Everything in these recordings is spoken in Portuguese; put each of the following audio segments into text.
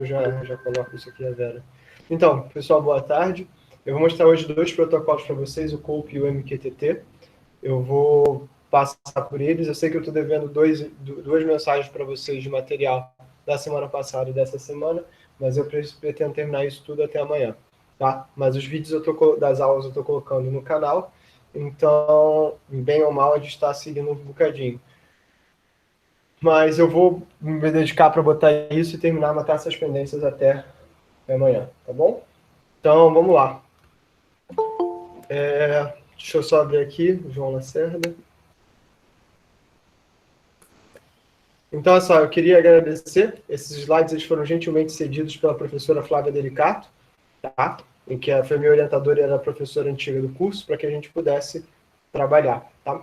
já coloco isso aqui, a Vera. Então, pessoal, boa tarde. Eu vou mostrar hoje dois protocolos para vocês, o COAP e o MQTT. Eu vou passar por eles. Eu sei que eu estou devendo duas mensagens para vocês de material da semana passada e dessa semana, mas eu pretendo terminar isso tudo até amanhã, tá? Mas os vídeos das aulas eu estou colocando no canal, então, bem ou mal, a gente está seguindo um bocadinho. Mas eu vou me dedicar para botar isso e terminar, matar essas pendências até amanhã, tá bom? Então, vamos lá. Deixa eu só abrir aqui, João Lacerda. Então, olha só, eu queria agradecer. Esses slides eles foram gentilmente cedidos pela professora Flávia Delicato, tá? Em que foi minha orientadora e era a professora antiga do curso, para que a gente pudesse trabalhar, tá?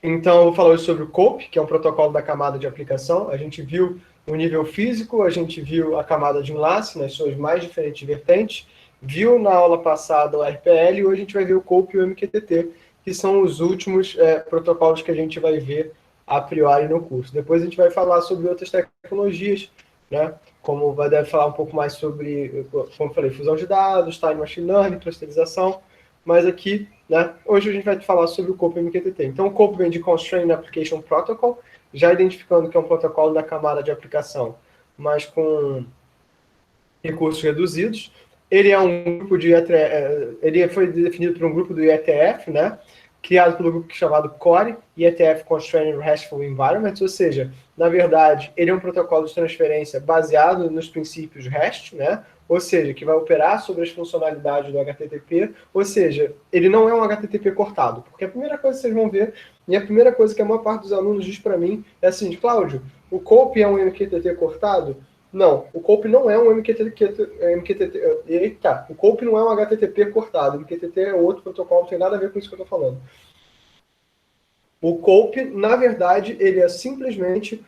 Então, eu vou falar hoje sobre o COAP, que é um protocolo da camada de aplicação. A gente viu o nível físico, a gente viu a camada de enlace nas suas mais diferentes vertentes, viu na aula passada o RPL e hoje a gente vai ver o COAP e o MQTT, que são os últimos protocolos que a gente vai ver a priori no curso. Depois a gente vai falar sobre outras tecnologias, né? Como deve falar um pouco mais sobre, como eu falei, fusão de dados, time machine learning, clusterização, mas aqui, né, hoje a gente vai falar sobre o COAP e o MQTT. Então, o COAP vem de Constrained Application Protocol, já identificando que é um protocolo da camada de aplicação, mas com recursos reduzidos. Ele é um grupo ele foi definido por um grupo do IETF, né, criado pelo grupo chamado CORE, IETF Constrained RESTful Environments, ou seja, na verdade, ele é um protocolo de transferência baseado nos princípios REST, né, ou seja, que vai operar sobre as funcionalidades do HTTP, ou seja, ele não é um HTTP cortado, porque a primeira coisa que vocês vão ver, e a primeira coisa que a maior parte dos alunos diz para mim, é assim, Cláudio, o COAP é um MQTT cortado? Não, o COAP não é um o COAP não é um HTTP cortado, o MQTT é outro protocolo, não tem nada a ver com isso que eu estou falando. O COAP, na verdade, ele é simplesmente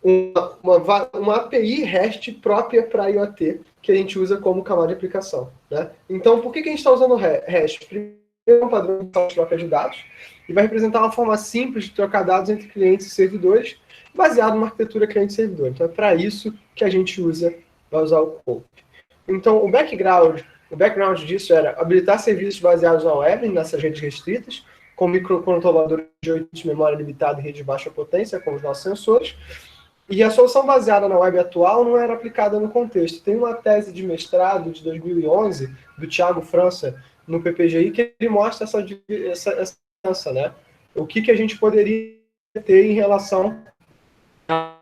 uma API REST própria para IoT, que a gente usa como camada de aplicação, né? Então, por que a gente está usando REST? Primeiro, é um padrão de troca de dados, e vai representar uma forma simples de trocar dados entre clientes e servidores, baseado numa arquitetura cliente-servidor. Então, é para isso que a gente vai usar o COAP. Então, o background disso era habilitar serviços baseados na web, nessas redes restritas, com microcontroladores de 8 de memória limitada e rede de baixa potência, como os nossos sensores. E a solução baseada na web atual não era aplicada no contexto. Tem uma tese de mestrado de 2011, do Thiago França, no PPGI, que ele mostra essa diferença, né? O que a gente poderia ter em relação a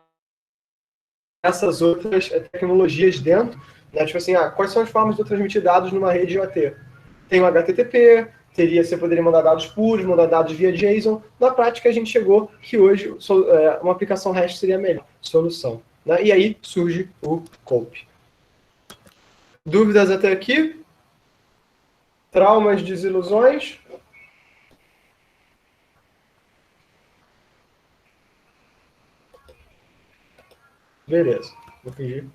essas outras tecnologias dentro, né? Tipo assim, quais são as formas de eu transmitir dados numa rede IoT? Tem o HTTP, você poderia mandar dados puros, mandar dados via JSON. Na prática, a gente chegou que hoje uma aplicação REST seria a melhor solução, né? E aí surge o COAP. Dúvidas até aqui? Traumas, desilusões? Beleza, vou fingir.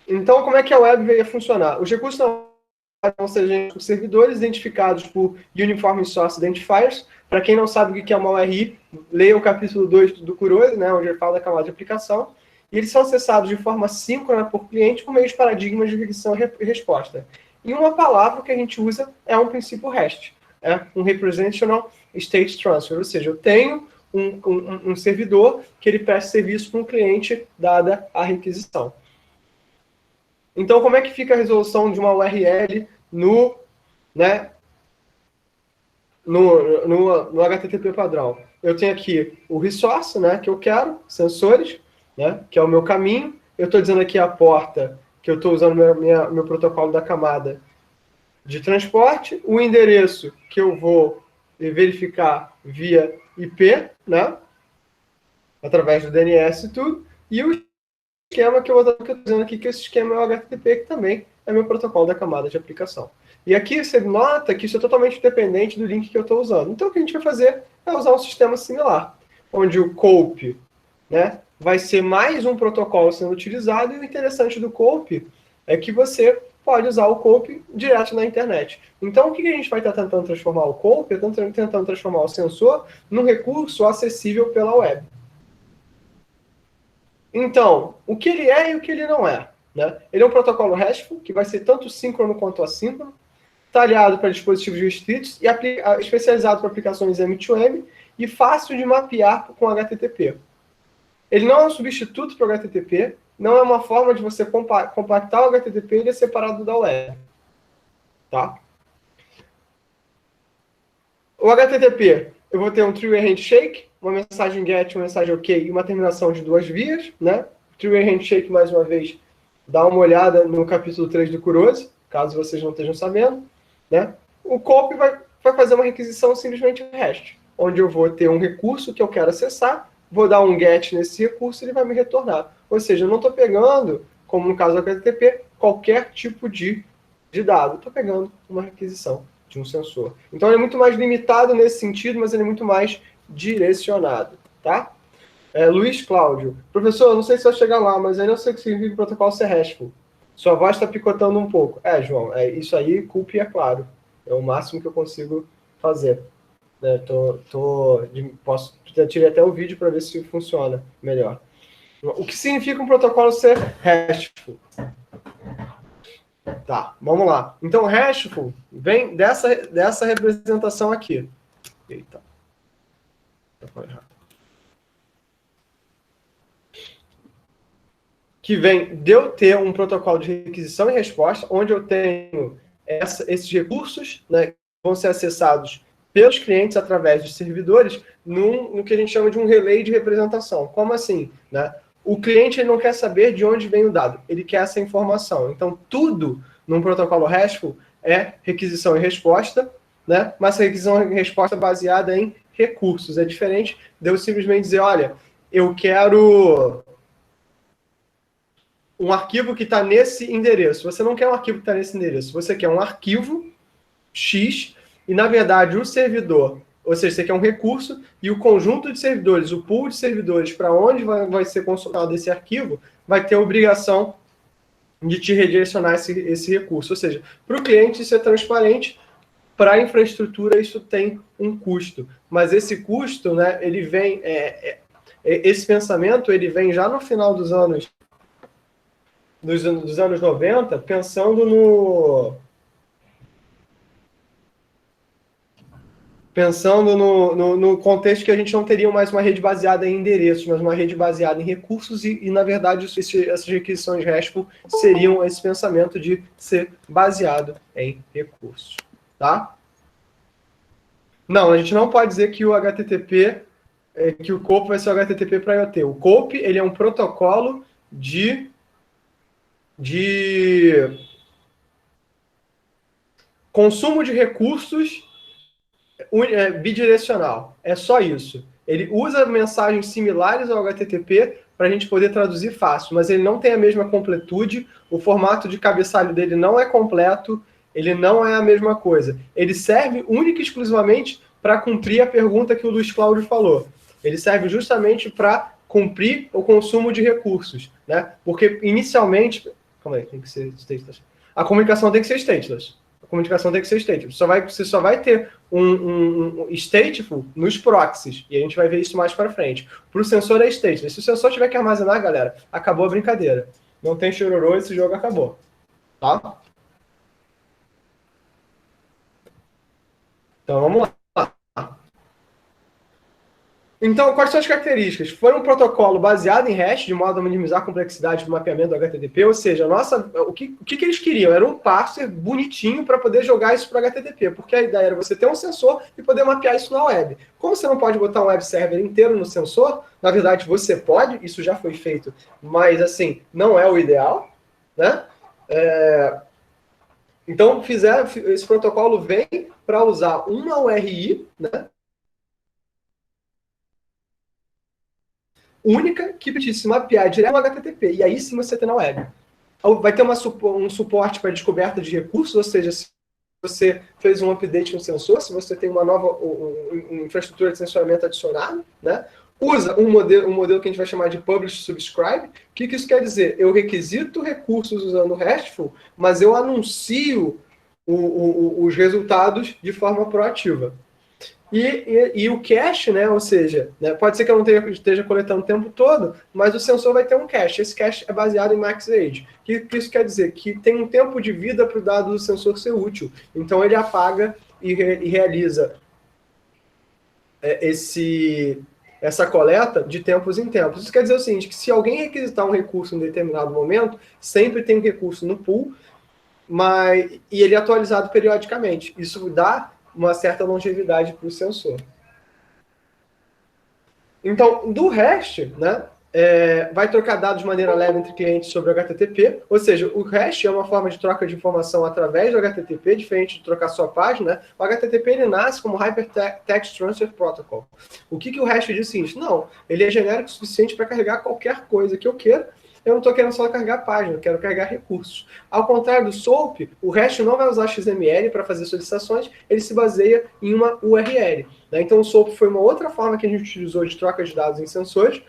Então, como é que a web veio a funcionar? Os recursos vão ser servidores identificados por Uniform Source Identifiers. Para quem não sabe o que é uma URI, leia o capítulo 2 do Kurose, né, onde ele fala da camada de aplicação. E eles são acessados de forma síncrona por cliente por meio de paradigmas de requisição e resposta. E uma palavra que a gente usa é um princípio REST, um Representational State Transfer, ou seja, eu tenho um servidor que ele presta serviço para um cliente, dada a requisição. Então, como é que fica a resolução de uma URL no HTTP padrão? Eu tenho aqui o resource, né, que eu quero, sensores, né, que é o meu caminho. Eu estou dizendo aqui a porta, que eu estou usando meu protocolo da camada de transporte. O endereço, que eu vou verificar via IP, né, através do DNS e tudo. E o esquema que eu estou dizendo aqui, que esse esquema é o HTTP, que também é meu protocolo da camada de aplicação. E aqui você nota que isso é totalmente dependente do link que eu estou usando. Então, o que a gente vai fazer é usar um sistema similar, onde o COAP, né, vai ser mais um protocolo sendo utilizado, e o interessante do COAP é que você pode usar o COAP direto na internet. Então, o que a gente vai estar tentando transformar o COAP? Tentando transformar o sensor num recurso acessível pela web. Então, o que ele é e o que ele não é. Né? Ele é um protocolo RESTful, que vai ser tanto síncrono quanto assíncrono, talhado para dispositivos restritos e especializado para aplicações M2M e fácil de mapear com HTTP. Ele não é um substituto para o HTTP, não é uma forma de você compactar o HTTP e ele é separado da web. Tá? O HTTP, eu vou ter um three-way handshake, uma mensagem GET, uma mensagem OK e uma terminação de 2 vias. Né? Three-way handshake, mais uma vez, dá uma olhada no capítulo 3 do Kurose, caso vocês não estejam sabendo. Né? O COP vai fazer uma requisição simplesmente REST, onde eu vou ter um recurso que eu quero acessar, vou dar um GET nesse recurso e ele vai me retornar. Ou seja, eu não estou pegando, como no caso do HTTP, qualquer tipo de dado. Estou pegando uma requisição de um sensor. Então ele é muito mais limitado nesse sentido, mas ele é muito mais direcionado. Tá? Luiz Cláudio. Professor, eu não sei se vai chegar lá, mas aí não sei o que significa o protocolo ser RESTful. Sua voz está picotando um pouco. João, isso aí, culpe, é claro. É o máximo que eu consigo fazer. Né? Tirei até o vídeo para ver se funciona melhor. O que significa um protocolo ser RESTful? Tá, vamos lá. Então, RESTful vem dessa representação aqui. Eita. Que vem de eu ter um protocolo de requisição e resposta, onde eu tenho esses recursos, né, que vão ser acessados pelos clientes através de servidores, no que a gente chama de um relay de representação. Como assim? Né? O cliente ele não quer saber de onde vem o dado, ele quer essa informação. Então, tudo num protocolo RESTful é requisição e resposta, né? Mas requisição e resposta baseada em recursos. É diferente de eu simplesmente dizer, olha, eu quero um arquivo que está nesse endereço. Você não quer um arquivo que está nesse endereço. Você quer um arquivo X e, na verdade, o servidor, ou seja, você quer um recurso e o conjunto de servidores, o pool de servidores para onde vai ser consultado esse arquivo, vai ter a obrigação de te redirecionar esse recurso. Ou seja, para o cliente isso é transparente, para a infraestrutura isso tem um custo. Mas esse custo, né, ele vem... esse pensamento ele vem já no final dos anos 90, pensando no contexto que a gente não teria mais uma rede baseada em endereços, mas uma rede baseada em recursos e na verdade, essas requisições RESTful seriam esse pensamento de ser baseado em recursos. Tá? Não, a gente não pode dizer que o HTTP, que o COAP vai ser o HTTP para IoT. O COAP ele é um protocolo de consumo de recursos bidirecional. É só isso. Ele usa mensagens similares ao HTTP para a gente poder traduzir fácil, mas ele não tem a mesma completude, o formato de cabeçalho dele não é completo, ele não é a mesma coisa. Ele serve única e exclusivamente para cumprir a pergunta que o Luiz Cláudio falou. Ele serve justamente para cumprir o consumo de recursos, né? Porque inicialmente... Calma aí, tem que ser stateless. A comunicação tem que ser stateless. A comunicação tem que ser stateless. Você só vai ter um stateful nos proxies, e a gente vai ver isso mais para frente. Para o sensor é stateless. Se o sensor tiver que armazenar, galera, acabou a brincadeira. Não tem chororô, esse jogo acabou. Tá? Então, vamos lá. Então, quais são as características? Foi um protocolo baseado em hash, de modo a minimizar a complexidade do mapeamento do HTTP, ou seja, o que eles queriam? Era um parser bonitinho para poder jogar isso para o HTTP, porque a ideia era você ter um sensor e poder mapear isso na web. Como você não pode botar um web server inteiro no sensor, na verdade você pode, isso já foi feito, mas assim, não é o ideal, né? Então, esse protocolo vem para usar uma URI, né? Única que permitisse mapear direto no HTTP. E aí sim você tem na web. Vai ter um suporte para descoberta de recursos, ou seja, se você fez um update no sensor, se você tem uma nova uma infraestrutura de sensoramento adicionada, né? Usa um modelo que a gente vai chamar de Publish Subscribe. O que isso quer dizer? Eu requisito recursos usando RESTful, mas eu anuncio os resultados de forma proativa. E o cache, né, ou seja, né, pode ser que eu não esteja coletando o tempo todo, mas o sensor vai ter um cache. Esse cache é baseado em max age. O que isso quer dizer? Que tem um tempo de vida para o dado do sensor ser útil. Então ele apaga e realiza essa coleta de tempos em tempos. Isso quer dizer o seguinte, que se alguém requisitar um recurso em determinado momento, sempre tem um recurso no pool, e ele é atualizado periodicamente. Isso dá uma certa longevidade para o sensor. Então, do REST, né, vai trocar dados de maneira leve entre clientes sobre o HTTP, ou seja, o REST é uma forma de troca de informação através do HTTP, diferente de trocar sua página, né? O HTTP ele nasce como Hypertext Transfer Protocol. O que o REST diz é o seguinte, não, ele é genérico o suficiente para carregar qualquer coisa que eu queira, eu não estou querendo só carregar página, eu quero carregar recursos. Ao contrário do SOAP, o REST não vai usar XML para fazer solicitações, ele se baseia em uma URL. Né? Então o SOAP foi uma outra forma que a gente utilizou de troca de dados em sensores,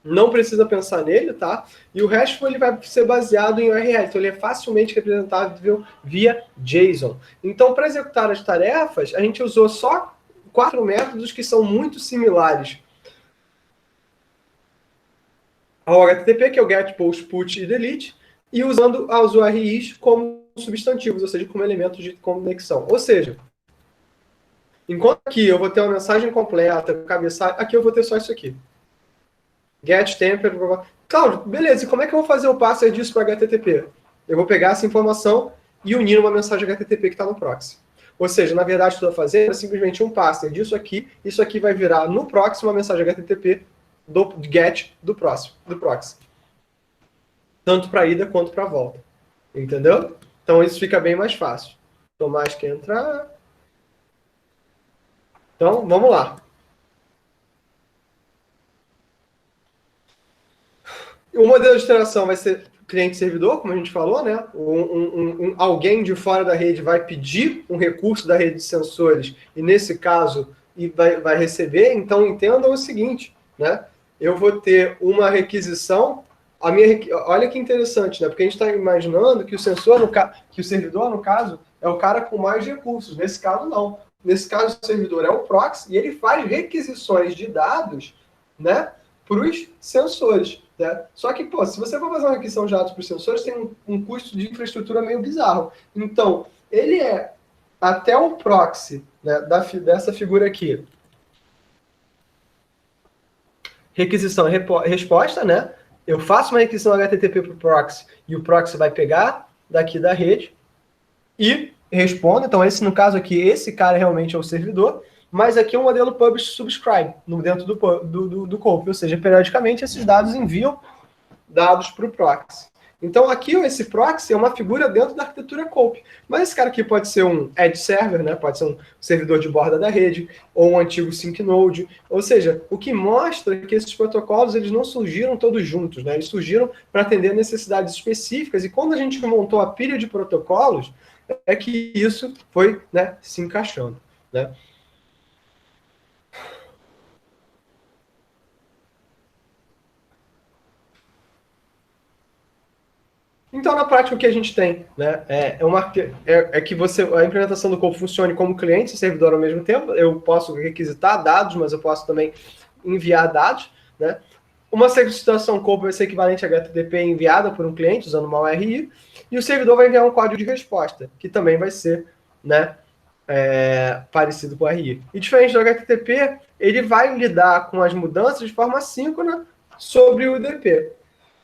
não precisa pensar nele, tá? E o REST ele vai ser baseado em URL, então ele é facilmente representável via JSON. Então, para executar as tarefas, a gente usou só 4 métodos que são muito similares ao HTTP, que é o GET, POST, PUT e DELETE, e usando as URIs como substantivos, ou seja, como elementos de conexão. Ou seja, enquanto aqui eu vou ter uma mensagem completa, cabeçalho, aqui eu vou ter só isso aqui. Get, temper, blá, blá. Cláudio, beleza, e como é que eu vou fazer o parser disso para HTTP? Eu vou pegar essa informação e unir uma mensagem HTTP que está no proxy. Ou seja, na verdade, o que eu estou fazendo é simplesmente um parser disso aqui, isso aqui vai virar no proxy uma mensagem HTTP do GET do proxy. Tanto para ida quanto para volta. Entendeu? Então isso fica bem mais fácil. Tomás quer entrar. Então, vamos lá. O modelo de interação vai ser cliente-servidor, como a gente falou, né? Alguém de fora da rede vai pedir um recurso da rede de sensores e, nesse caso, vai receber. Então, entendam o seguinte, né? Eu vou ter uma requisição. Olha que interessante, né? Porque a gente está imaginando que o servidor, no caso, é o cara com mais recursos. Nesse caso, não. Nesse caso, o servidor é o proxy e ele faz requisições de dados, né, para os sensores. Né? Só que, pô, se você for fazer uma requisição de dados para os sensores, tem um custo de infraestrutura meio bizarro. Então, ele é até o proxy, né, dessa figura aqui. Requisição e resposta, né? Eu faço uma requisição HTTP para o proxy e o proxy vai pegar daqui da rede e responde. Então, no caso aqui, esse cara realmente é o servidor, mas aqui é um modelo publish-subscribe dentro do COAP, ou seja, periodicamente esses dados enviam dados para o proxy. Então, aqui esse proxy é uma figura dentro da arquitetura COAP. Mas esse cara aqui pode ser um edge server, né? Pode ser um servidor de borda da rede, ou um antigo sync node. Ou seja, o que mostra que esses protocolos eles não surgiram todos juntos, né? Eles surgiram para atender necessidades específicas. E quando a gente montou a pilha de protocolos, é que isso foi, né, se encaixando. Né? Então, na prática, o que a gente tem, né, que a implementação do COAP funcione como cliente e servidor ao mesmo tempo. Eu posso requisitar dados, mas eu posso também enviar dados. Né? Uma solicitação COAP vai ser equivalente a HTTP enviada por um cliente usando uma URI, e o servidor vai enviar um código de resposta, que também vai ser, né, parecido com o RI. E diferente do HTTP, ele vai lidar com as mudanças de forma assíncrona sobre o UDP.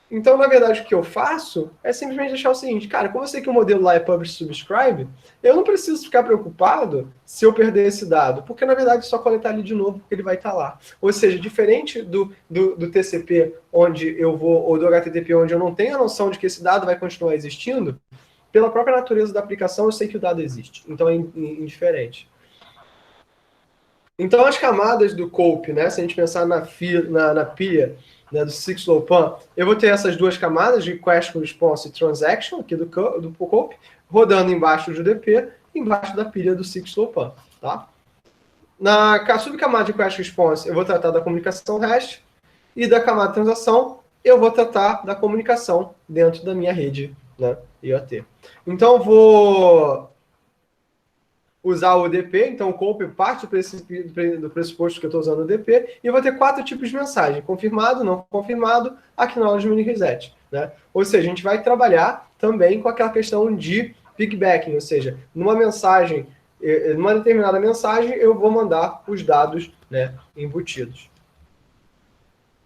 Então, na verdade, o que eu faço é simplesmente deixar o seguinte, cara, como eu sei que o modelo lá é publish subscribe, eu não preciso ficar preocupado se eu perder esse dado, porque na verdade é só coletar ele de novo, porque ele vai estar lá. Ou seja, diferente do TCP onde eu vou, ou do HTTP onde eu não tenho a noção de que esse dado vai continuar existindo, pela própria natureza da aplicação eu sei que o dado existe. Então é indiferente. Então, as camadas do COAP, né, se a gente pensar na pilha, né, do 6LoWPAN, eu vou ter essas duas camadas de Question, Response e Transaction, aqui do COAP, rodando embaixo do UDP, embaixo da pilha do 6LoWPAN. Tá? Na subcamada de Question Response, eu vou tratar da comunicação REST, e da camada de transação, eu vou tratar da comunicação dentro da minha rede, né, IoT. Então, usar o DP, então o COPE parte do pressuposto que eu estou usando o DP, e eu vou ter 4 tipos de mensagem: confirmado, não confirmado, acknowledgement e reset. Né? Ou seja, a gente vai trabalhar também com aquela questão de piggybacking, ou seja, numa determinada mensagem, eu vou mandar os dados, né, embutidos.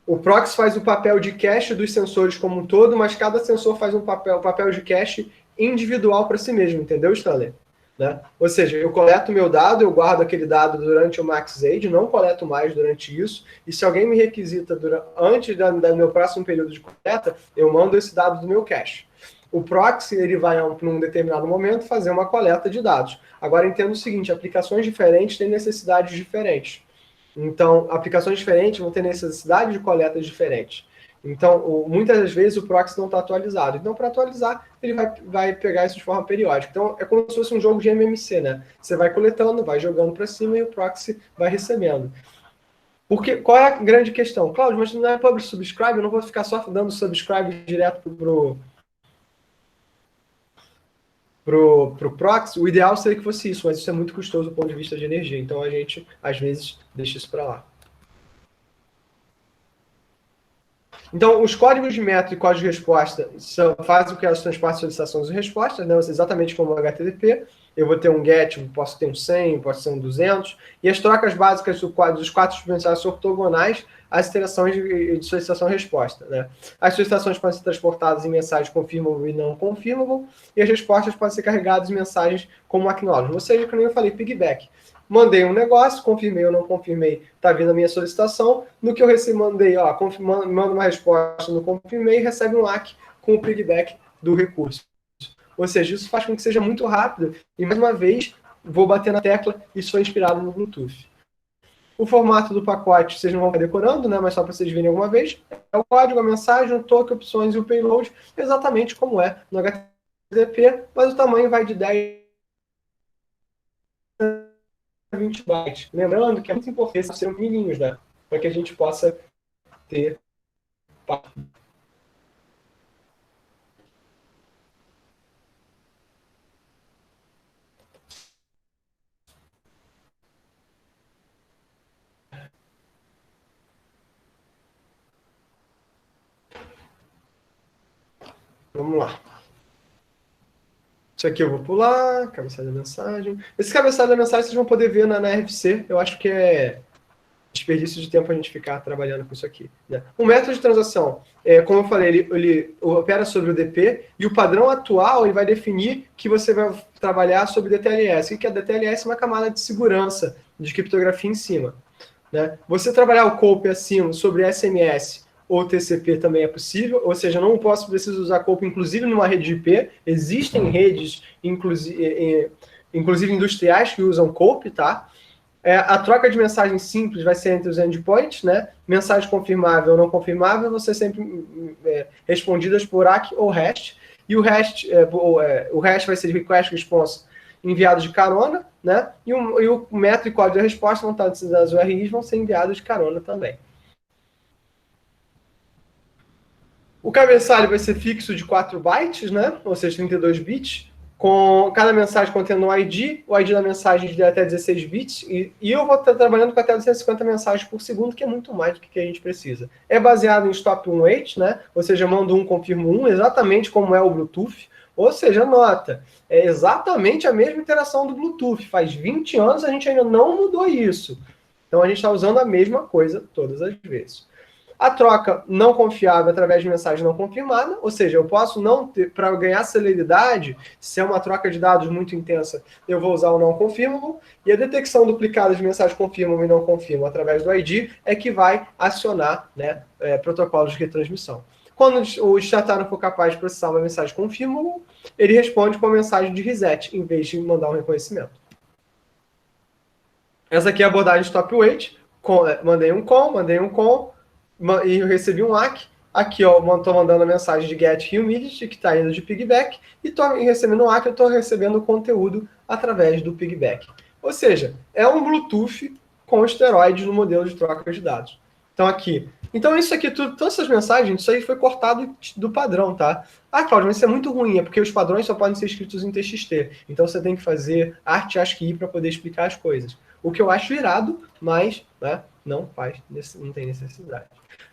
O proxy faz o papel de cache dos sensores como um todo, mas cada sensor faz um papel de cache individual para si mesmo, entendeu, Stanley? Né? Ou seja, eu coleto meu dado, eu guardo aquele dado durante o max age, não coleto mais durante isso, e se alguém me requisita antes do meu próximo período de coleta, eu mando esse dado do meu cache. O proxy ele vai, num determinado momento, fazer uma coleta de dados. Agora, entenda o seguinte, aplicações diferentes têm necessidades diferentes. Então, aplicações diferentes vão ter necessidade de coletas diferentes. Então, muitas das vezes o proxy não está atualizado. Então, para atualizar, ele vai pegar isso de forma periódica. Então, é como se fosse um jogo de MMC, né? Você vai coletando, vai jogando para cima e o proxy vai recebendo. Porque, qual é a grande questão? Cláudio, mas não é publish subscribe? Eu não vou ficar só dando subscribe direto pro proxy. O ideal seria que fosse isso, mas isso é muito custoso do ponto de vista de energia. Então, a gente, às vezes, deixa isso para lá. Então, os códigos de método e código de resposta fazem o que elas transportam solicitações e respostas, né? Exatamente como o HTTP. Eu vou ter um GET, posso ter um 100, posso ter um 200. E as trocas básicas dos 4 mensagens são ortogonais às interações de solicitação e resposta. Né? As solicitações podem ser transportadas em mensagens confirmable e não confirmable, e as respostas podem ser carregadas em mensagens como acknowledgement. Ou seja, como eu falei, piggyback. Mandei um negócio, confirmei ou não confirmei, está vindo a minha solicitação. No que eu mandei, mando uma resposta no confirmei e recebe um ACK com o piggyback do recurso. Ou seja, isso faz com que seja muito rápido. E, mais uma vez, vou bater na tecla, isso foi inspirado no Bluetooth. O formato do pacote, vocês não vão ficar decorando, né? Mas só para vocês verem alguma vez, é o código, a mensagem, o token, opções e o payload, exatamente como é no HTTP, mas o tamanho vai de 10 a 20 bytes. Lembrando que é muito importante serem pequenininhos, né? Para que a gente possa ter. Vamos lá. Isso aqui eu vou pular, cabeçalho da mensagem. Esse cabeçalho da mensagem vocês vão poder ver na RFC. Eu acho que é desperdício de tempo a gente ficar trabalhando com isso aqui. Né? O método de transação, como eu falei, ele opera sobre o DP, e o padrão atual ele vai definir que você vai trabalhar sobre DTLS. O que é DTLS? Uma camada de segurança de criptografia em cima. Né? Você trabalhar o COPE acima sobre SMS ou TCP também é possível, ou seja, não preciso usar COPE, inclusive numa rede de IP. Existem redes, inclusive industriais, que usam COPE, tá? A troca de mensagem simples vai ser entre os endpoints, né? Mensagem confirmável ou não confirmável vão ser sempre respondidas por ACK ou REST. E o REST, o REST vai ser request response enviado de carona, né? E o método e código de resposta vão estar das URIs, vão ser enviados de carona também. O cabeçalho vai ser fixo de 4 bytes, né? Ou seja, 32 bits. Com cada mensagem contendo um ID, o ID da mensagem de até 16 bits, e eu vou estar trabalhando com até 250 mensagens por segundo, que é muito mais do que a gente precisa. É baseado em stop 1 wait, né? Ou seja, mando 1, confirmo 1, exatamente como é o Bluetooth. Ou seja, nota, é exatamente a mesma interação do Bluetooth. Faz 20 anos a gente ainda não mudou isso. Então a gente está usando a mesma coisa todas as vezes. A troca não confiável através de mensagem não confirmada, ou seja, eu posso não ter, para ganhar celeridade, se é uma troca de dados muito intensa, eu vou usar o não confirmable, e a detecção duplicada de mensagem confirmable e não confirmable através do ID é que vai acionar, né, protocolos de retransmissão. Quando o destinatário for capaz de processar uma mensagem confirmable, ele responde com a mensagem de reset, em vez de mandar um reconhecimento. Essa aqui é a abordagem stop wait, mandei um com, e eu recebi um ACK. Aqui, ó, estou mandando a mensagem de get humidity, que está indo de piggyback, e estou recebendo um ACK, eu estou recebendo o conteúdo através do piggyback. Ou seja, é um Bluetooth com esteroides no modelo de troca de dados. Então, aqui, Então, isso aqui, todas essas mensagens, isso aí foi cortado do padrão, tá? Ah, Cláudio, mas isso é muito ruim, é porque os padrões só podem ser escritos em TXT. Então, você tem que fazer arte ASCII para poder explicar as coisas. O que eu acho irado, mas né, não tem necessidade.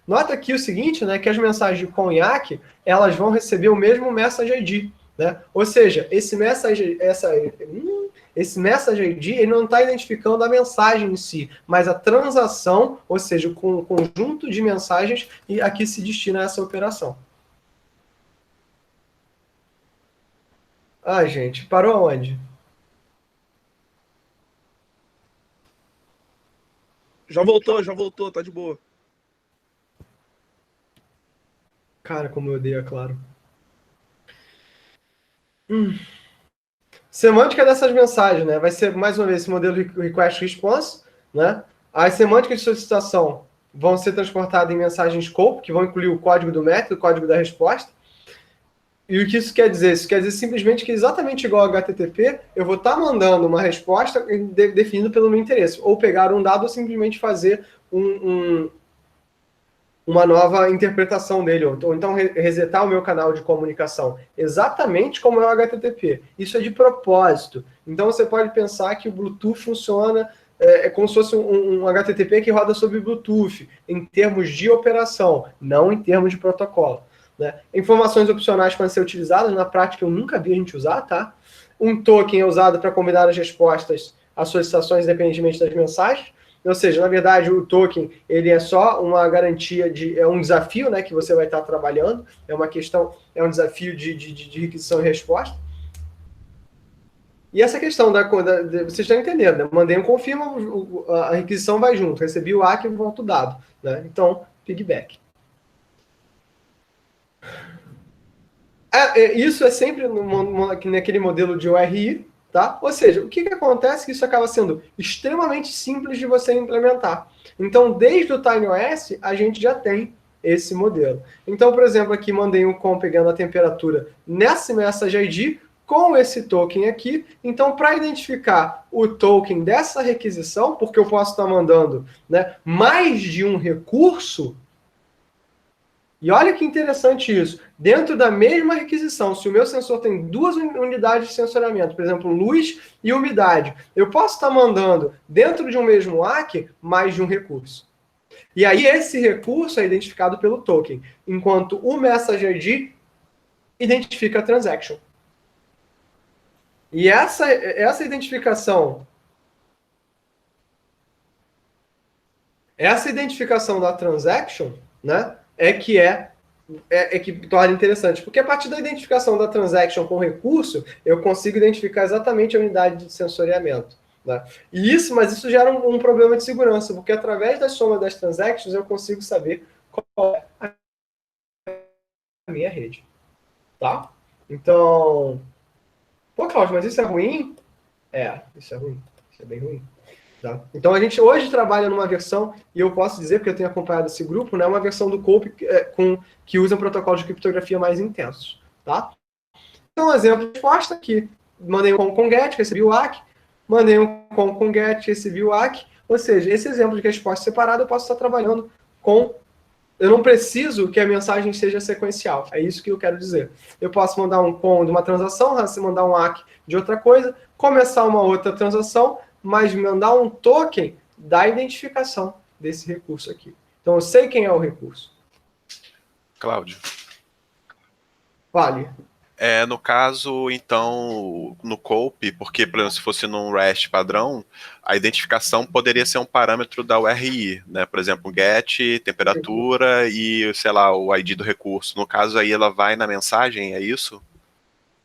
Nota aqui o seguinte, né, que as mensagens de conhaque, elas vão receber o mesmo message ID, né? Ou seja, esse message ID ele não está identificando a mensagem em si, mas a transação, ou seja, o conjunto de mensagens e a que se destina a essa operação. Ah, gente, parou onde? Já voltou, tá de boa. Cara, como eu odeio, é claro. Semântica dessas mensagens, né? Vai ser, mais uma vez, esse modelo request response, né? As semânticas de solicitação vão ser transportadas em mensagens scope, que vão incluir o código do método, o código da resposta. E o que isso quer dizer? Isso quer dizer simplesmente que, exatamente igual ao HTTP, eu vou estar mandando uma resposta definido pelo meu interesse. Ou pegar um dado ou simplesmente fazer uma nova interpretação dele, ou então resetar o meu canal de comunicação, exatamente como é o HTTP. Isso é de propósito. Então você pode pensar que o Bluetooth funciona como se fosse um HTTP que roda sobre Bluetooth, em termos de operação, não em termos de protocolo. Né? Informações opcionais podem ser utilizadas, na prática eu nunca vi a gente usar, tá? Um token é usado para combinar as respostas às solicitações independentemente das mensagens. Ou seja, na verdade, o token ele é só uma garantia é um desafio, né, que você vai estar trabalhando, é uma questão, é um desafio de requisição e resposta. E essa questão vocês estão entendendo, né? Mandei um confirma, a requisição vai junto, recebi o ACK e volta o dado. Né? Então, piggyback. Isso é sempre naquele modelo de ORI, tá? Ou seja, o que acontece é que isso acaba sendo extremamente simples de você implementar. Então, desde o TinyOS, a gente já tem esse modelo. Então, por exemplo, aqui mandei um com pegando a temperatura nessa message ID com esse token aqui. Então, para identificar o token dessa requisição, porque eu posso estar mandando, né, mais de um recurso. E olha que interessante isso. Dentro da mesma requisição, se o meu sensor tem duas unidades de sensoriamento, por exemplo, luz e umidade, eu posso estar mandando, dentro de um mesmo ACK, mais de um recurso. E aí esse recurso é identificado pelo token, enquanto o message ID identifica a transaction. E essa identificação da transaction, né, é que torna interessante, porque a partir da identificação da transaction com recurso, eu consigo identificar exatamente a unidade de sensoriamento. Né? Mas isso gera um problema de segurança, porque através da soma das transactions eu consigo saber qual é a minha rede. Tá? Então, pô, Cláudio, mas isso é ruim? Isso é ruim. Isso é bem ruim. Tá? Então a gente hoje trabalha numa versão, e eu posso dizer, porque eu tenho acompanhado esse grupo, né, uma versão do COPE que usa um protocolo de criptografia mais intensos. Tá? Então, um exemplo de resposta aqui. Mandei um com get, recebi o ACK. Mandei um com get, recebi o ACK. Ou seja, esse exemplo de resposta separada eu posso estar trabalhando com... Eu não preciso que a mensagem seja sequencial. É isso que eu quero dizer. Eu posso mandar um com de uma transação, mandar um ACK de outra coisa, começar uma outra transação, mas mandar um token da identificação desse recurso aqui. Então, eu sei quem é o recurso. Cláudio. Vale. No caso, então, no COPE, porque, por exemplo, se fosse num REST padrão, a identificação poderia ser um parâmetro da URI, né? Por exemplo, get, temperatura e, sei lá, o ID do recurso. No caso aí, ela vai na mensagem, é isso?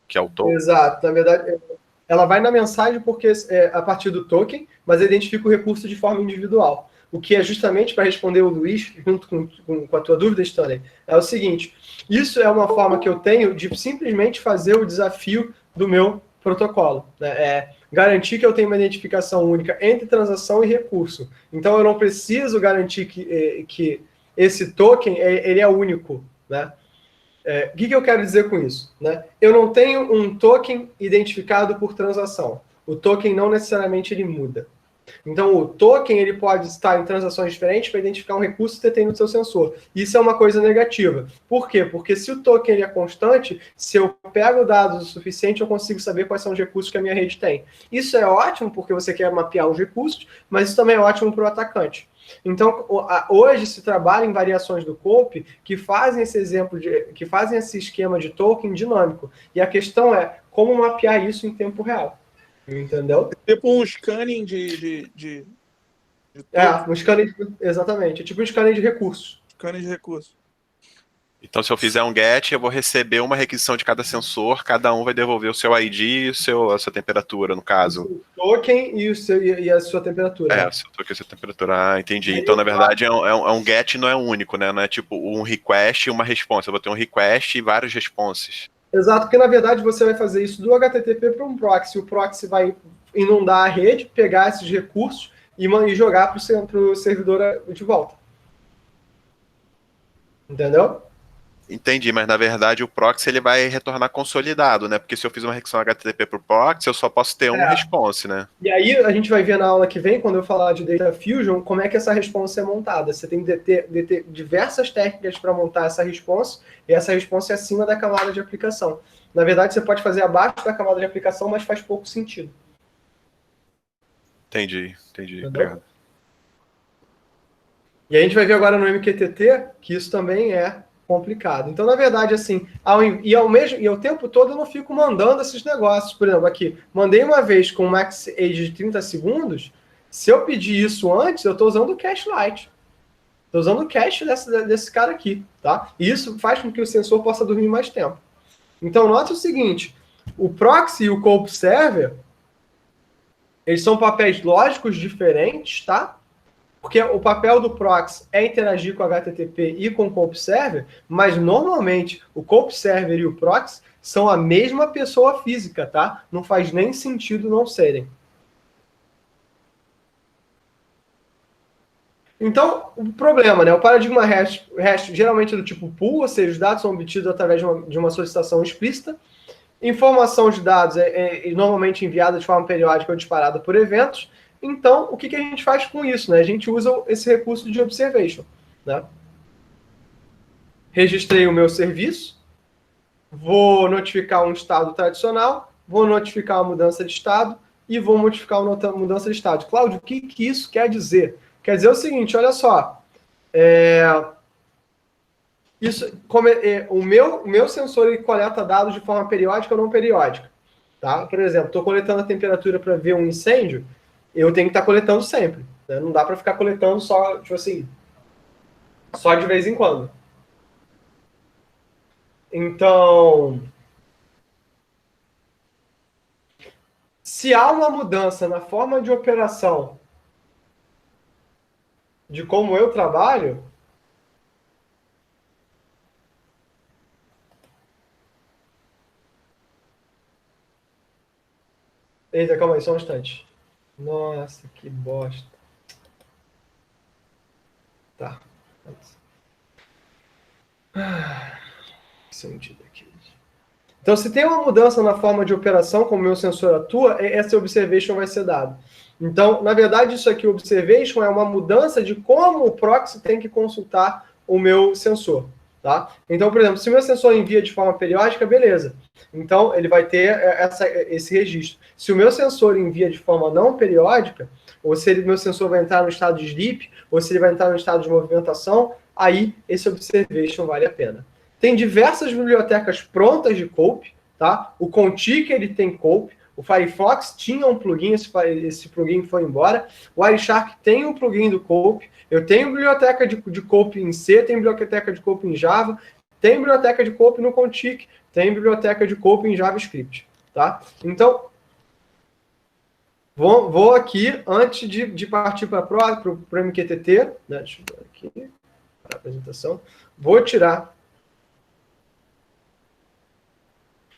Que é o token? Exato. Na verdade, ela vai na mensagem porque a partir do token, mas identifica o recurso de forma individual. O que é justamente para responder o Luiz, junto com a tua dúvida, Stanley, é o seguinte: isso é uma forma que eu tenho de simplesmente fazer o desafio do meu protocolo. Né? Garantir que eu tenho uma identificação única entre transação e recurso. Então, eu não preciso garantir que esse token ele é único. Né? O que eu quero dizer com isso? Né? Eu não tenho um token identificado por transação. O token não necessariamente ele muda. Então, o token ele pode estar em transações diferentes para identificar um recurso que você tem no seu sensor. Isso é uma coisa negativa. Por quê? Porque se o token ele é constante, se eu pego dados o suficiente, eu consigo saber quais são os recursos que a minha rede tem. Isso é ótimo porque você quer mapear os recursos, mas isso também é ótimo para o atacante. Então, hoje se trabalha em variações do COAP que fazem esse exemplo que fazem esse esquema de token dinâmico. E a questão é como mapear isso em tempo real. Entendeu? Tipo um scanning de Um scanning, exatamente. É tipo um scanning de recursos. scanning de recursos. Então, se eu fizer um get, eu vou receber uma requisição de cada sensor, cada um vai devolver o seu ID e a sua temperatura, no caso. O token e a sua temperatura. O seu token e a sua temperatura. Ah, entendi. Então, na verdade, é um get, não é único, né? Não é tipo um request e uma response. Eu vou ter um request e vários responses. Exato, porque na verdade você vai fazer isso do HTTP para um proxy. O proxy vai inundar a rede, pegar esses recursos e jogar para o servidor de volta. Entendeu? Entendi, mas na verdade o proxy ele vai retornar consolidado, né? Porque se eu fiz uma requisição HTTP para o proxy, eu só posso ter um response, né? E aí a gente vai ver na aula que vem, quando eu falar de Data Fusion, como é que essa response é montada. Você tem que ter diversas técnicas para montar essa response, e essa response é acima da camada de aplicação. Na verdade, você pode fazer abaixo da camada de aplicação, mas faz pouco sentido. Entendi. Obrigado. E a gente vai ver agora no MQTT que isso também é complicado. Então, na verdade, assim, o tempo todo eu não fico mandando esses negócios. Por exemplo, aqui, mandei uma vez com max age de 30 segundos, se eu pedir isso antes, eu estou usando o cache light. Estou usando o cache desse cara aqui, tá? E isso faz com que o sensor possa dormir mais tempo. Então, note o seguinte, o proxy e o cope server, eles são papéis lógicos diferentes, tá? Porque o papel do proxy é interagir com o HTTP e com o cope server, mas normalmente o cope server e o proxy são a mesma pessoa física, tá? Não faz nem sentido não serem. Então, o problema, né? O paradigma REST geralmente é do tipo pool, ou seja, os dados são obtidos através de uma solicitação explícita. Informação de dados é normalmente enviada de forma periódica ou disparada por eventos. Então, o que a gente faz com isso? Né? A gente usa esse recurso de observation. Né? Registrei o meu serviço, vou notificar um estado tradicional, vou notificar uma mudança de estado e vou notificar uma mudança de estado. Cláudio, o que isso quer dizer? Quer dizer o seguinte, olha só. O meu sensor ele coleta dados de forma periódica ou não periódica. Tá? Por exemplo, estou coletando a temperatura para ver um incêndio, eu tenho que estar coletando sempre. Né? Não dá para ficar coletando só, tipo assim, só de vez em quando. Então, se há uma mudança na forma de operação de como eu trabalho, eita, calma aí, só um instante. Nossa, que bosta. Tá. Sentido aqui. Então, se tem uma mudança na forma de operação, como o meu sensor atua, essa observation vai ser dado. Então, na verdade, isso aqui, observation, é uma mudança de como o proxy tem que consultar o meu sensor. Tá? Então, por exemplo, se o meu sensor envia de forma periódica, beleza. Então, ele vai ter esse registro. Se o meu sensor envia de forma não periódica, ou se meu sensor vai entrar no estado de sleep, ou se ele vai entrar no estado de movimentação, aí esse observation vale a pena. Tem diversas bibliotecas prontas de COAP, tá? O Contic, ele tem COAP, o Firefox tinha um plugin, esse plugin foi embora, o Wireshark tem um plugin do COAP, eu tenho biblioteca de COAP em C, tem biblioteca de COAP em Java, tem biblioteca de COAP no Contic, tem biblioteca de COAP em JavaScript, tá? Então, vou aqui, antes de partir para o MQTT, né? Deixa eu ver aqui, a apresentação, vou tirar.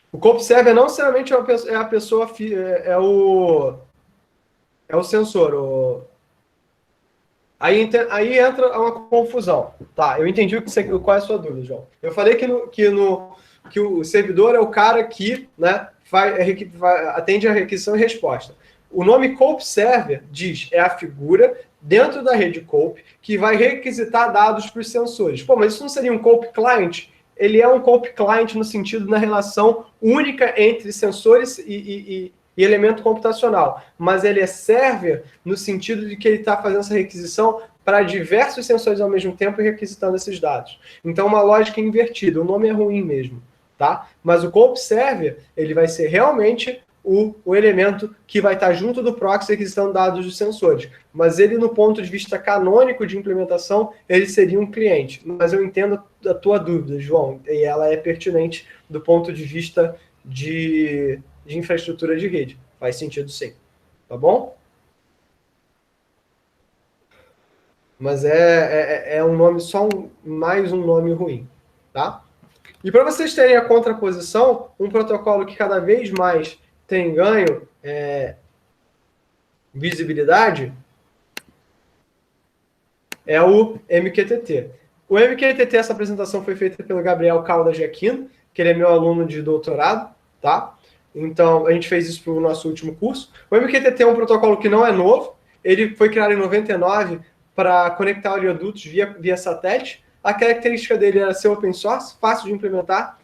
O cope server não necessariamente é a pessoa, é o sensor. Aí entra uma confusão. Tá, eu entendi qual é a sua dúvida, João. Eu falei que o servidor é o cara que, né, atende a requisição e resposta. O nome Cope Server diz, é a figura dentro da rede Cope que vai requisitar dados para os sensores. Pô, mas isso não seria um Cope Client? Ele é um Cope Client no sentido da relação única entre sensores e elemento computacional, mas ele é server no sentido de que ele está fazendo essa requisição para diversos sensores ao mesmo tempo e requisitando esses dados. Então, uma lógica invertida. O nome é ruim mesmo, tá? Mas o Cope Server, ele vai ser realmente o elemento que vai estar junto do proxy requisitando dados dos sensores. Mas ele, no ponto de vista canônico de implementação, ele seria um cliente. Mas eu entendo a tua dúvida, João, e ela é pertinente do ponto de vista de infraestrutura de rede. Faz sentido sim. Tá bom? Mas é um nome, mais um nome ruim, tá? E para vocês terem a contraposição, um protocolo que cada vez mais tem ganho visibilidade é o MQTT. O MQTT, essa apresentação foi feita pelo Gabriel Caldas de Aquino, que ele é meu aluno de doutorado, tá? Então, a gente fez isso para o nosso último curso. O MQTT é um protocolo que não é novo, ele foi criado em 99 para conectar oleodutos via satélite. A característica dele era ser open source, fácil de implementar,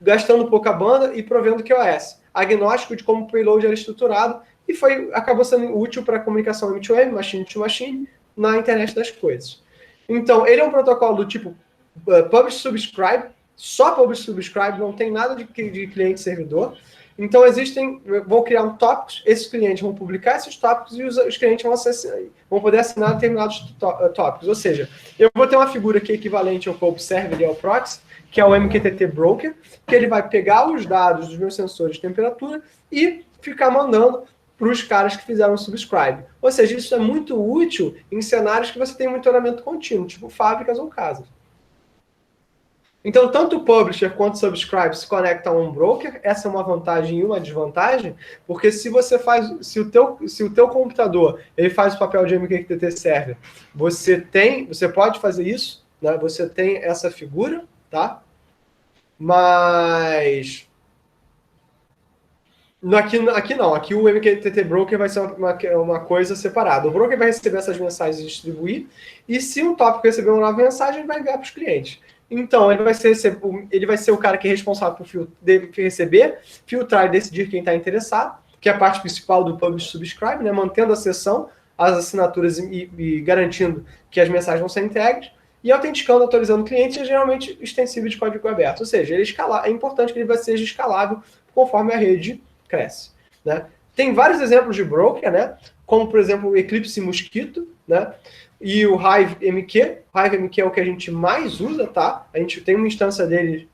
gastando pouca banda e provendo QoS. Agnóstico de como o payload era estruturado e acabou sendo útil para comunicação M2M, machine to machine, na internet das coisas. Então, ele é um protocolo do tipo publish subscribe, só publish subscribe, não tem nada de cliente servidor. Então, vão criar um tópicos, esses clientes vão publicar esses tópicos e os clientes vão poder assinar determinados tópicos. Ou seja, eu vou ter uma figura que é equivalente ao Cope Server e ao Proxy, que é o MQTT Broker, que ele vai pegar os dados dos meus sensores de temperatura e ficar mandando para os caras que fizeram o subscribe. Ou seja, isso é muito útil em cenários que você tem monitoramento contínuo, tipo fábricas ou casas. Então, tanto o publisher quanto o subscribe se conectam a um broker. Essa é uma vantagem e uma desvantagem, porque se o teu computador ele faz o papel de MQTT server, você pode fazer isso, né? Você tem essa figura, tá? Mas aqui não. Aqui o MQTT broker vai ser uma coisa separada. O broker vai receber essas mensagens e distribuir, e se um tópico receber uma nova mensagem, ele vai enviar para os clientes. Então, ele vai ser o cara que é responsável por receber, filtrar e decidir quem está interessado, que é a parte principal do Publish Subscribe, né? Mantendo a sessão, as assinaturas e garantindo que as mensagens vão ser entregues, e autenticando, atualizando clientes, é geralmente extensível de código aberto. Ou seja, é importante que ele seja escalável conforme a rede cresce, né? Tem vários exemplos de broker, né? Como, por exemplo, o Eclipse Mosquito, né? E o HiveMQ. O HiveMQ é o que a gente mais usa, tá? A gente tem uma instância dele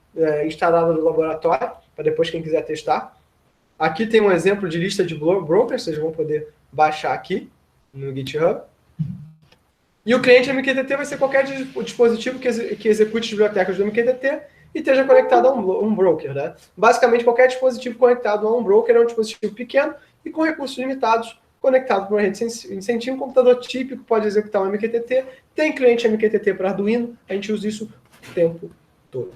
instalada no laboratório, para depois quem quiser testar. Aqui tem um exemplo de lista de brokers, vocês vão poder baixar aqui no GitHub. E o cliente MQTT vai ser qualquer dispositivo que execute as bibliotecas do MQTT e esteja conectado a um broker, né? Basicamente, qualquer dispositivo conectado a um broker é um dispositivo pequeno e com recursos limitados, conectado para uma rede sem um computador típico, pode executar um MQTT. Tem cliente MQTT para Arduino, a gente usa isso o tempo todo.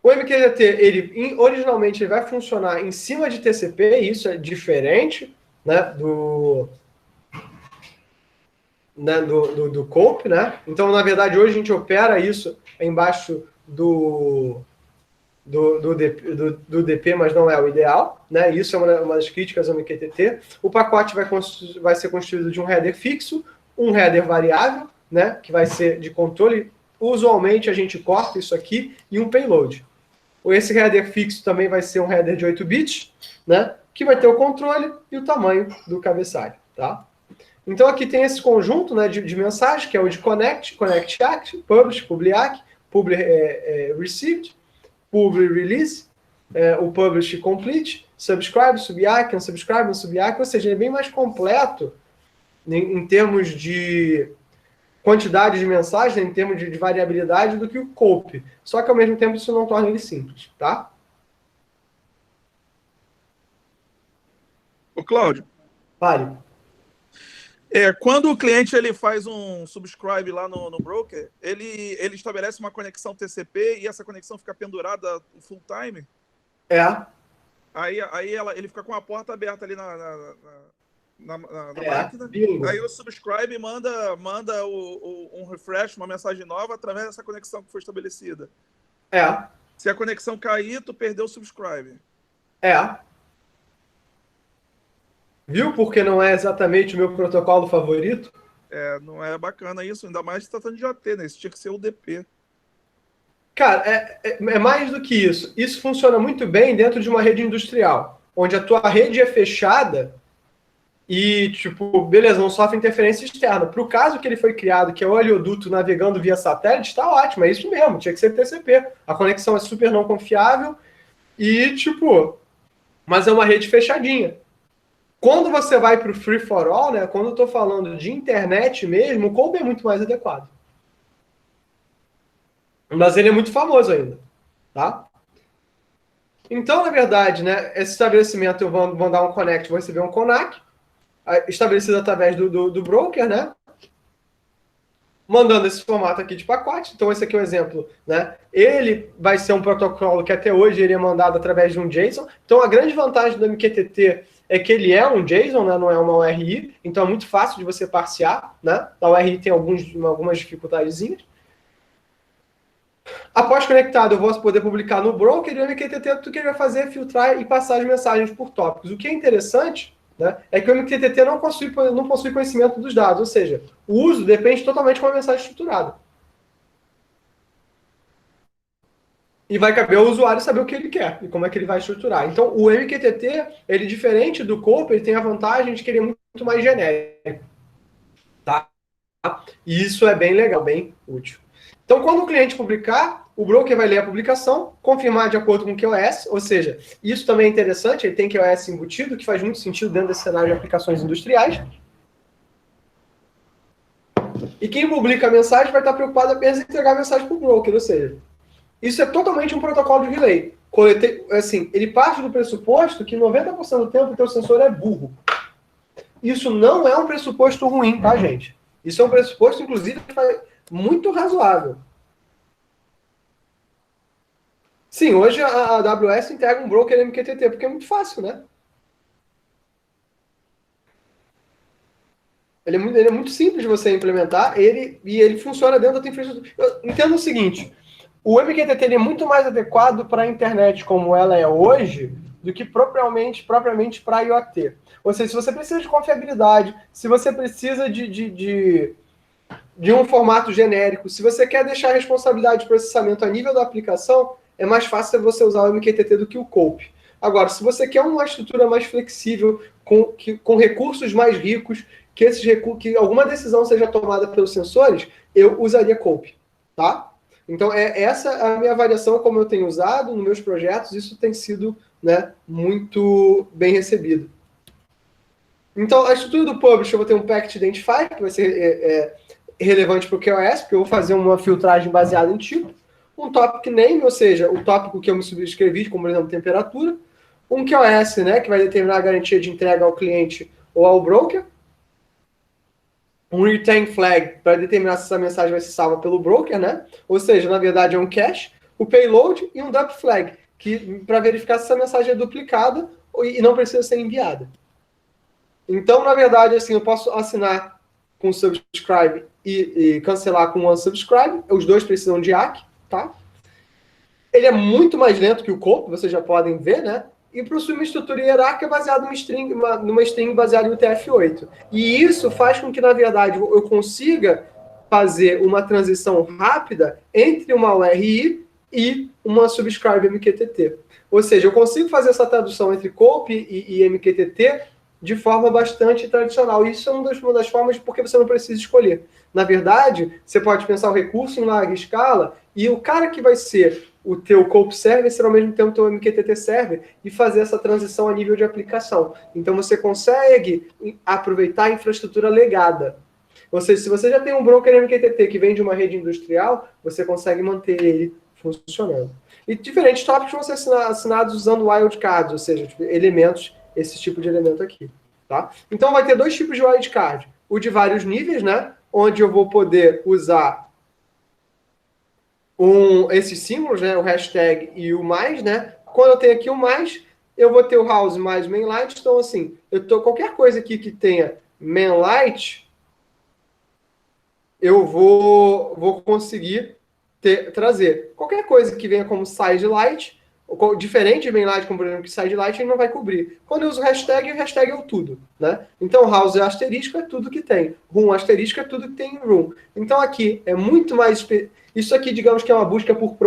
O MQTT, originalmente, ele vai funcionar em cima de TCP, isso é diferente, né, do Cope, né? Então, na verdade, hoje a gente opera isso embaixo do DP, mas não é o ideal, né? Isso é uma das críticas ao MQTT. O pacote vai ser constituído de um header fixo, um header variável, né? Que vai ser de controle. Usualmente a gente corta isso aqui e um payload. Esse header fixo também vai ser um header de 8 bits, né? Que vai ter o controle e o tamanho do cabeçalho, tá? Então aqui tem esse conjunto, né, de mensagens, que é o de connect act, publish, public, received, public release, o publish complete, subscribe, subiac, unsubscribe, unsubiac, ou seja, ele é bem mais completo em termos de quantidade de mensagens, em termos de variabilidade, do que o Cope. Só que, ao mesmo tempo, isso não torna ele simples, tá? Ô, Cláudio. Fale. Quando o cliente ele faz um subscribe lá no broker, ele estabelece uma conexão TCP e essa conexão fica pendurada full time. Aí ele fica com a porta aberta ali na máquina. Bingo. Aí o subscribe manda um refresh, uma mensagem nova através dessa conexão que foi estabelecida. Se a conexão cair, tu perdeu o subscribe. Viu porque não é exatamente o meu protocolo favorito? Não é bacana isso, ainda mais se tratando de AT, né? Isso tinha que ser o DP. Cara, é mais do que isso. Isso funciona muito bem dentro de uma rede industrial, onde a tua rede é fechada e, tipo, beleza, não sofre interferência externa. Para o caso que ele foi criado, que é o oleoduto navegando via satélite, está ótimo, é isso mesmo, tinha que ser TCP. A conexão é super não confiável e, tipo, mas é uma rede fechadinha. Quando você vai para o free for all, né, quando eu estou falando de internet mesmo, o COLP é muito mais adequado. Mas ele é muito famoso ainda, tá? Então, na verdade, né, esse estabelecimento eu vou mandar um connect, vou receber um CONAC, estabelecido através do broker, né? Mandando esse formato aqui de pacote. Então, esse aqui é um exemplo, né? Ele vai ser um protocolo que até hoje ele é mandado através de um JSON. Então, a grande vantagem do MQTT é que ele é um JSON, né? Não é uma URI. Então, é muito fácil de você parsear, né? A URI tem algumas dificuldadezinhas. Após conectado, eu vou poder publicar no broker e o MQTT, tudo que ele vai fazer é filtrar e passar as mensagens por tópicos. O que é interessante, né, é que o MQTT não possui conhecimento dos dados, ou seja, o uso depende totalmente de uma mensagem estruturada. E vai caber ao usuário saber o que ele quer e como é que ele vai estruturar. Então, o MQTT, ele diferente do COPE, ele tem a vantagem de que ele é muito mais genérico. Tá? E isso é bem legal, bem útil. Então, quando o cliente publicar, o broker vai ler a publicação, confirmar de acordo com o QoS, ou seja, isso também é interessante, ele tem QoS embutido, que faz muito sentido dentro desse cenário de aplicações industriais. E quem publica a mensagem vai estar preocupado apenas em entregar a mensagem para o broker, ou seja, isso é totalmente um protocolo de relay. Assim, ele parte do pressuposto que 90% do tempo o teu sensor é burro. Isso não é um pressuposto ruim, tá, gente? Isso é um pressuposto, inclusive, muito razoável. Sim, hoje a AWS integra um broker MQTT, porque é muito fácil, né? Ele é muito simples de você implementar, e ele funciona dentro da tua infraestrutura. Entenda o seguinte, o MQTT ele é muito mais adequado para a internet como ela é hoje, do que propriamente para IoT. Ou seja, se você precisa de confiabilidade, se você precisa de um formato genérico, se você quer deixar a responsabilidade de processamento a nível da aplicação, é mais fácil você usar o MQTT do que o COPE. Agora, se você quer uma estrutura mais flexível, com recursos mais ricos, que alguma decisão seja tomada pelos sensores, eu usaria COPE, tá? Então, essa a minha avaliação, como eu tenho usado nos meus projetos, isso tem sido, né, muito bem recebido. Então, a estrutura do Publish, eu vou ter um Packet Identifier, que vai ser relevante para o QoS, porque eu vou fazer uma filtragem baseada em tipo. Um Topic Name, ou seja, o tópico que eu me subscrevi, como por exemplo, temperatura. Um QoS, né, que vai determinar a garantia de entrega ao cliente ou ao broker. Um Retain Flag, para determinar se essa mensagem vai ser salva pelo broker, né? Ou seja, na verdade é um cache. O Payload e um Dump Flag, para verificar se essa mensagem é duplicada e não precisa ser enviada. Então, na verdade, assim, eu posso assinar com subscribe e cancelar com unsubscribe. Os dois precisam de ACK, tá? Ele é muito mais lento que o COPE, vocês já podem ver, né? E possui uma estrutura hierárquica baseada numa string baseada em UTF-8. E isso faz com que, na verdade, eu consiga fazer uma transição rápida entre uma URI e uma subscribe MQTT. Ou seja, eu consigo fazer essa tradução entre COPE e MQTT de forma bastante tradicional. Isso é uma das formas porque você não precisa escolher. Na verdade, você pode pensar o recurso em larga escala e o cara que vai ser o teu COPE server será ao mesmo tempo o teu MQTT server e fazer essa transição a nível de aplicação. Então, você consegue aproveitar a infraestrutura legada. Ou seja, se você já tem um broker MQTT que vem de uma rede industrial, você consegue manter ele funcionando. E diferentes tópicos vão ser assinados usando wildcards, ou seja, elementos, esse tipo de elemento aqui. Tá? Então vai ter dois tipos de wildcard. o de vários níveis, né? Onde eu vou poder usar esses símbolos, né? O hashtag e o mais, né? Quando eu tenho aqui o mais, eu vou ter o house mais mainlight. Então, assim, qualquer coisa aqui que tenha mainlight, eu vou conseguir trazer. Qualquer coisa que venha como sidelight, diferente de mainlight, como por exemplo, que sidelight, ele não vai cobrir. Quando eu uso o hashtag é o tudo, né? Então, house asterisco é tudo que tem. Room asterisco é tudo que tem em room. Então, aqui é muito mais... Isso aqui, digamos que é uma busca por...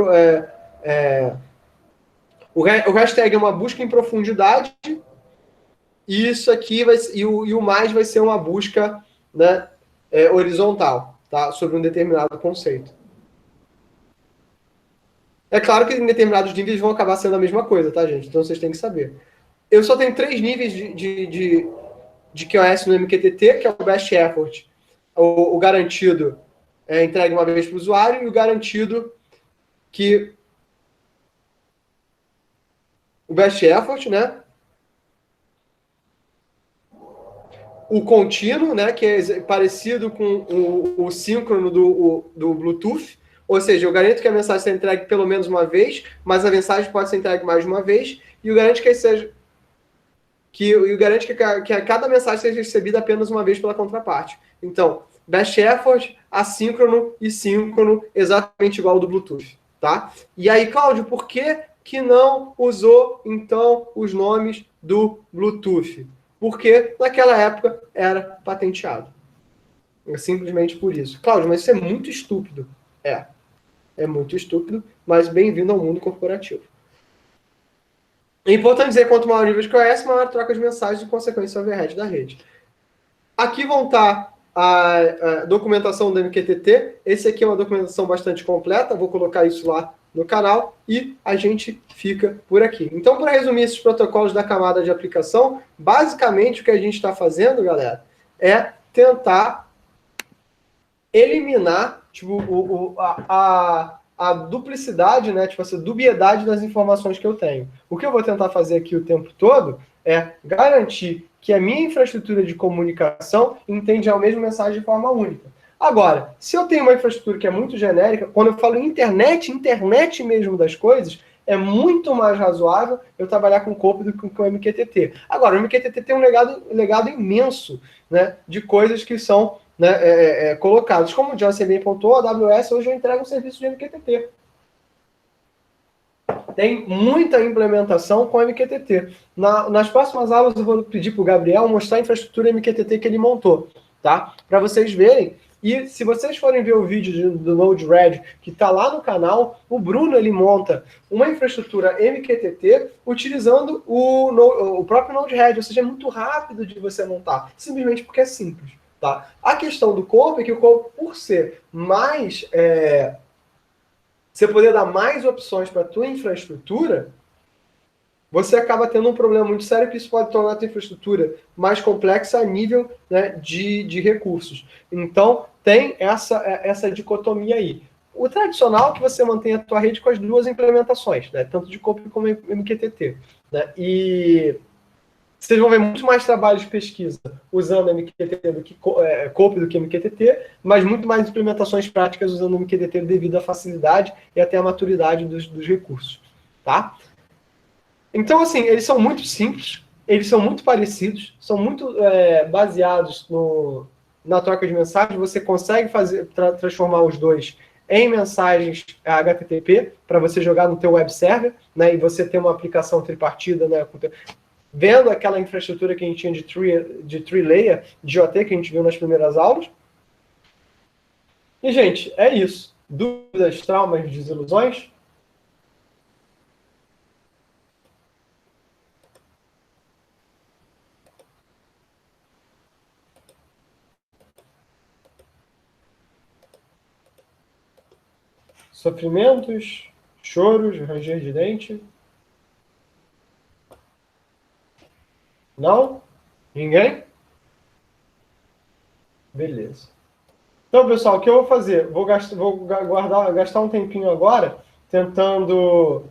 O hashtag é uma busca em profundidade, e isso aqui e o mais vai ser uma busca, né, horizontal, tá? Sobre um determinado conceito. É claro que em determinados níveis vão acabar sendo a mesma coisa, tá, gente? Então vocês têm que saber. Eu só tenho 3 níveis de QoS no MQTT, que é o Best Effort, o garantido entregue uma vez para o usuário, e o garantido que... O Best Effort, né? O contínuo, né? Que é parecido com o síncrono do Bluetooth. Ou seja, eu garanto que a mensagem seja entregue pelo menos uma vez, mas a mensagem pode ser entregue mais de uma vez, e eu garanto que cada mensagem seja recebida apenas uma vez pela contraparte. Então, Best Effort, assíncrono e síncrono, exatamente igual ao do Bluetooth, tá? E aí, Cláudio, por que não usou, então, os nomes do Bluetooth? Porque naquela época era patenteado. É simplesmente por isso. Cláudio, mas isso é muito estúpido. É muito estúpido, mas bem-vindo ao mundo corporativo. É importante dizer que quanto maior o nível de QoS, maior a troca de mensagens e, consequência, o overhead da rede. Aqui vão estar a documentação do MQTT. Esse aqui é uma documentação bastante completa. Vou colocar isso lá no canal e a gente fica por aqui. Então, para resumir esses protocolos da camada de aplicação, basicamente o que a gente está fazendo, galera, é tentar eliminar tipo, a duplicidade, né? Tipo, essa dubiedade das informações que eu tenho. O que eu vou tentar fazer aqui o tempo todo é garantir que a minha infraestrutura de comunicação entende a mesma mensagem de forma única. Agora, se eu tenho uma infraestrutura que é muito genérica, quando eu falo internet mesmo das coisas, é muito mais razoável eu trabalhar com o COP do que com o MQTT. Agora, o MQTT tem um legado imenso, né, de coisas que são, né, colocadas. Como o Johnson bem pontuou, a AWS hoje entrega um serviço de MQTT. Tem muita implementação com MQTT. Nas próximas aulas eu vou pedir para o Gabriel mostrar a infraestrutura MQTT que ele montou, tá? Para vocês verem. E se vocês forem ver o vídeo do Node-RED, que está lá no canal, o Bruno ele monta uma infraestrutura MQTT utilizando o próprio Node-RED, ou seja, é muito rápido de você montar, simplesmente porque é simples. Tá? A questão do COP é que o COP, por ser mais... você poder dar mais opções para a tua infraestrutura, você acaba tendo um problema muito sério, que isso pode tornar a tua infraestrutura mais complexa a nível, né, de recursos. Então, tem essa dicotomia aí. O tradicional é que você mantenha a tua rede com as duas implementações, né, tanto de COP como MQTT. Né, e vocês vão ver muito mais trabalho de pesquisa usando MQTT do que COP do que MQTT, mas muito mais implementações práticas usando MQTT devido à facilidade e até à maturidade dos recursos. Tá? Então, assim, eles são muito simples, eles são muito parecidos, são muito baseados na troca de mensagens. Você consegue transformar os dois em mensagens HTTP para você jogar no teu web server, né, e você ter uma aplicação tripartida, né, vendo aquela infraestrutura que a gente tinha de tree layer, de OT, que a gente viu nas primeiras aulas. E, gente, é isso. Dúvidas, traumas, desilusões? Sofrimentos, choros, ranger de dente? Não? Ninguém? Beleza. Então, pessoal, o que eu vou fazer? Vou gastar um tempinho agora tentando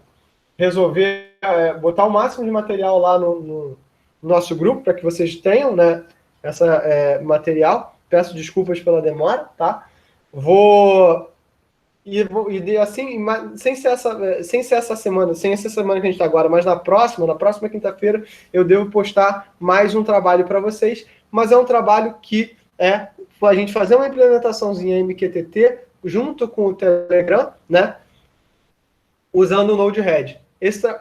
resolver, botar o máximo de material lá no nosso grupo, para que vocês tenham, né, essa material. Peço desculpas pela demora, tá? E assim, sem ser essa semana que a gente está agora, mas na próxima quinta-feira, eu devo postar mais um trabalho para vocês, mas é um trabalho que é a gente fazer uma implementaçãozinha MQTT junto com o Telegram, né? Usando o Node-RED.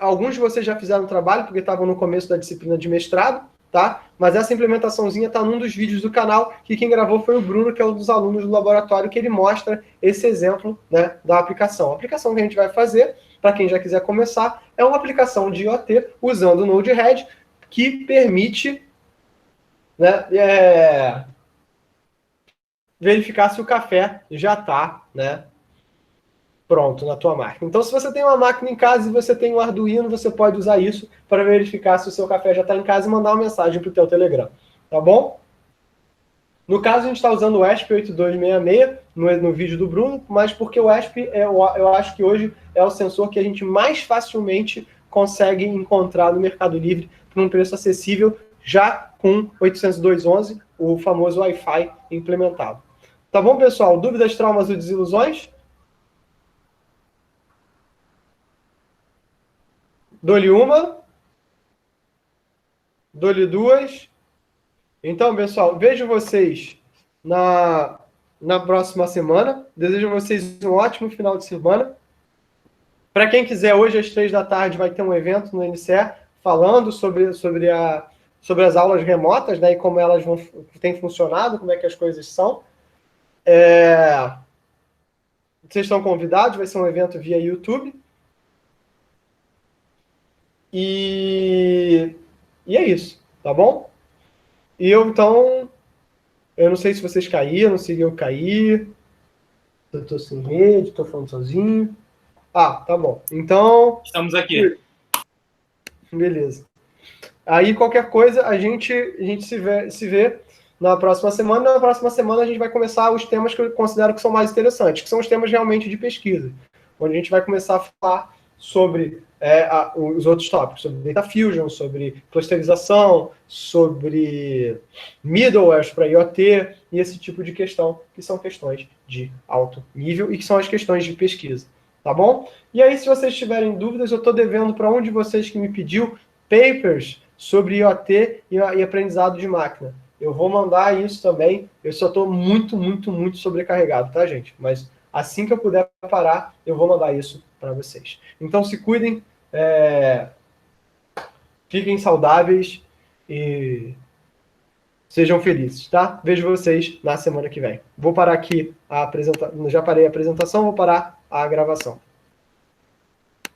Alguns de vocês já fizeram o trabalho, porque estavam no começo da disciplina de mestrado, tá? Mas essa implementaçãozinha está num dos vídeos do canal, que quem gravou foi o Bruno, que é um dos alunos do laboratório, que ele mostra esse exemplo, né, da aplicação. A aplicação que a gente vai fazer, para quem já quiser começar, é uma aplicação de IoT usando o Node-RED, que permite, né, verificar se o café já está, né, pronto na tua máquina. Então, se você tem uma máquina em casa e você tem um Arduino, você pode usar isso para verificar se o seu café já está em casa e mandar uma mensagem para o teu Telegram. Tá bom? No caso, a gente está usando o ESP8266 no vídeo do Bruno, mas porque o ESP, eu acho que hoje é o sensor que a gente mais facilmente consegue encontrar no Mercado Livre por um preço acessível, já com 802.11, o famoso Wi-Fi implementado. Tá bom, pessoal? Dúvidas, traumas ou desilusões? Dou-lhe uma. Dou-lhe duas. Então, pessoal, vejo vocês na próxima semana. Desejo a vocês um ótimo final de semana. Para quem quiser, hoje às 3 da tarde vai ter um evento no NCE falando sobre as aulas remotas, né, e como elas têm funcionado, como é que as coisas são. Vocês estão convidados, vai ser um evento via YouTube. E é isso, tá bom? E eu não sei se vocês caíram, se eu caí. Eu tô sem rede, tô falando sozinho. Ah, tá bom. Então... Estamos aqui. Beleza. Aí, qualquer coisa, a gente se vê na próxima semana. Na próxima semana, a gente vai começar os temas que eu considero que são mais interessantes, que são os temas realmente de pesquisa, onde a gente vai começar a falar sobre os outros tópicos, sobre Data Fusion, sobre clusterização, sobre middlewares para IoT e esse tipo de questão, que são questões de alto nível e que são as questões de pesquisa, tá bom? E aí, se vocês tiverem dúvidas, eu estou devendo para um de vocês que me pediu papers sobre IoT e aprendizado de máquina. Eu vou mandar isso também, eu só estou muito sobrecarregado, tá, gente? Mas assim que eu puder parar, eu vou mandar isso para vocês. Então, se cuidem, fiquem saudáveis e sejam felizes, tá? Vejo vocês na semana que vem. Vou parar aqui já parei a apresentação, vou parar a gravação.